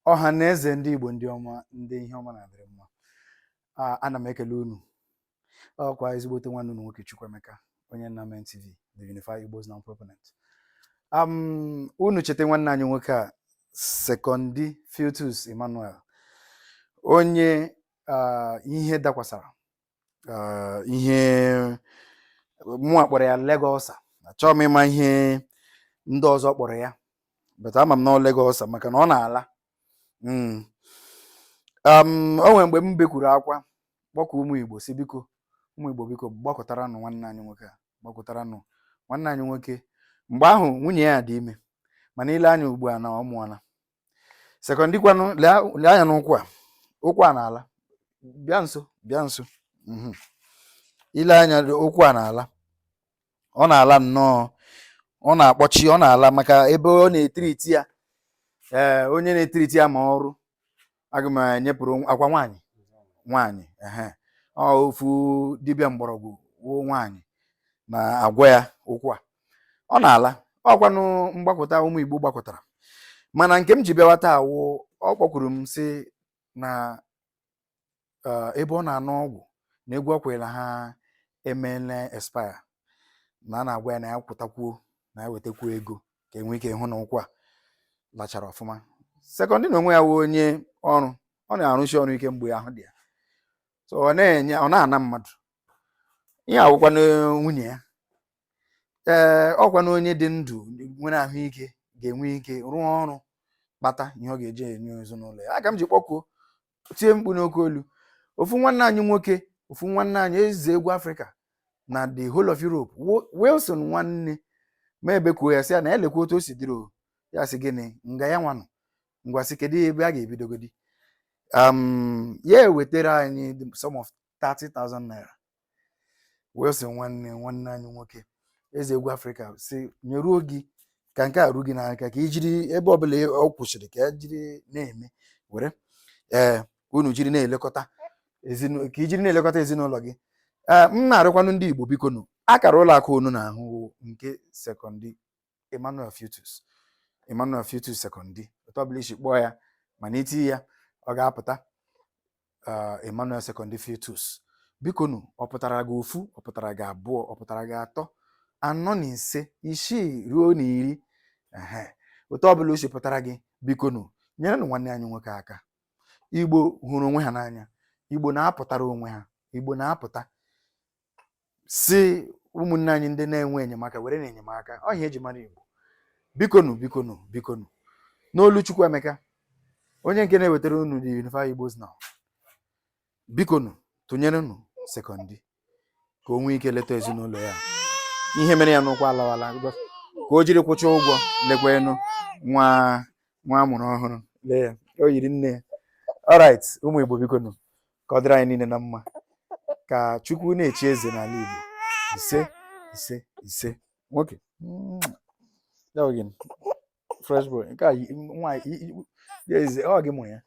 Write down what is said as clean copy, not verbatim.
ọha na eze ndị Igbo ndị ọma ndị ihe ọma na-adịrị mma. Ana m ekele unu. Ọkwa ezigbote nwanne unu nwoke Chukwuemeka, onye Nnamen TV, the Unified Igbo's Now proponent. Unu chete nwanne anyị nwoke a, Sekondi Filtus Emmanuel, onye ihe dakwasara ihe mụ akpọrọ ya Lagos. Achọghị m ịma ihe ndị ọzọ kpọrọ ya, but ama m na Lagos maka na ọ na-ala. O nwere mgbe m bekwuru akwa kpọkọ ụmụ Igbo si biko, ụmụ Igbo biko gbakọtaranụ nwanne anyị nwoke a, gbakọtaranụ nwanne anyị nwoke. Mgbe ahụ nwunye ya dị ime, mana ile anya ugbu a na ọ mụọla. Sekondi kwanụ lee anya n'ụkwụ a, ụkwụ a na-ala. Bịa nso, bịa nso. Ile anya ụkwụ a na-ala, ọ na-ala nnọọ, ọ na-akpọchi, ọ na-ala maka ebe ọ na-etiriti ya. Onye na-etiriti ya ma ọrụ, aga m enyepụrụ akwa nwaanyị ofu dibịa mgbọrọgwụ wụ nwaanyị na-agwa ya ụkwụ a, ọ na-ala. Ọkwanụ mgbakọta ụmụ Igbo gbakọtara, mana nke m ji bịawa taa wụ, ọ kpọkwuru m sị na ebe ọ na-anụ ọgwụ na egwu ọkwela ha emeela expire, na a na-agwa ya na ya kwụtakwuo, na ya wetakwu ego ka enwe ike hụ na ụkwụ a lachara ọfụma. Sekondi na onwe ya wụ onye ọrụ, ọ na-arụsi ọrụ ike mgbe ahụ dị ya, so ọ na-ana mmadụ ihe awụkwana nwunye ya. Ọkwana onye dị ndụ nwere ahụike ga-enwe ike rụọ ọrụ kpata ihe ọ ga-eji enye ezinụlọ ya. Aka m ji kpọkuo, tie mkpu n'oke olu, ofu nwanne anyị nwoke, ofu nwanne anyị eze egwu Afrịka na the whole of Europe, Wilson nwanne ma ebekuo ya sị ya na elekwa otu o si dịrị. Ya sị gịnị nga ya nwanụ, ngwa sị kedu ebe a ga-ebidogodi. Ya ewetara anyị the sum of 30,000 naira. Wilson nwanne anyị nwoke eze egwu Afrịka si nyeruo gị ka nke a ruo gị n'aka, ka ijiri ebe ọbụla ọ kwụsịrị ka jiri na-eme were unu jiri na-elekọta ezinụlọ, ka ijiri na-elekọta ezinụlọ gị. M na-arịọkwanụ ndị Igbo biko nụ, akara ụlọ akụ unu na-ahụ nke Sekondi Emmanuel Filtus Sekondi, otu ọbụla isi kpọọ ya, mana itinye ya ọ ga-apụta Emmanuel Sekondi Filtus. Biko nụ, ọ pụtara gị ofu, ọ pụtara gị abụọ, ọ pụtara gị atọ, anọ na ise, isii ruo na iri, otu ọbụla o si pụtara gị, biko nụ nyere nụ nwanne anyị nwoke aka. Igbo hụrụ onwe ha n'anya, Igbo na-apụtara onwe ha, Igbo na-apụta si ụmụnne anyị ndị na-enwe enyemaka were na enyemaka. Ọ ihe eji mara Igbo. Biko nụ, biko nụ, biko nụ, n'olu Chukwuemeka, onye nke na-ewetara unu the Unified Igbo's Now, biko nụ tụnyere nụ Sekondi ka o nwee ike leta ezinụlọ ya. Ihe mere ya n'ụkwụ alawala, ka o jiri kwụcha ụgwọ lekwenu nwa amụrụ ọhụrụ. Lee ya, o yiri nne ya. Alright, ụmụ Igbo biko nụ, ka ọ dịrị anyị niile na mma, ka Chukwu na-echi eze n'ala Igbo. Ise ise ise. Nwoke fresh boy nke a nwaanyị ọ gị mụrụ ya.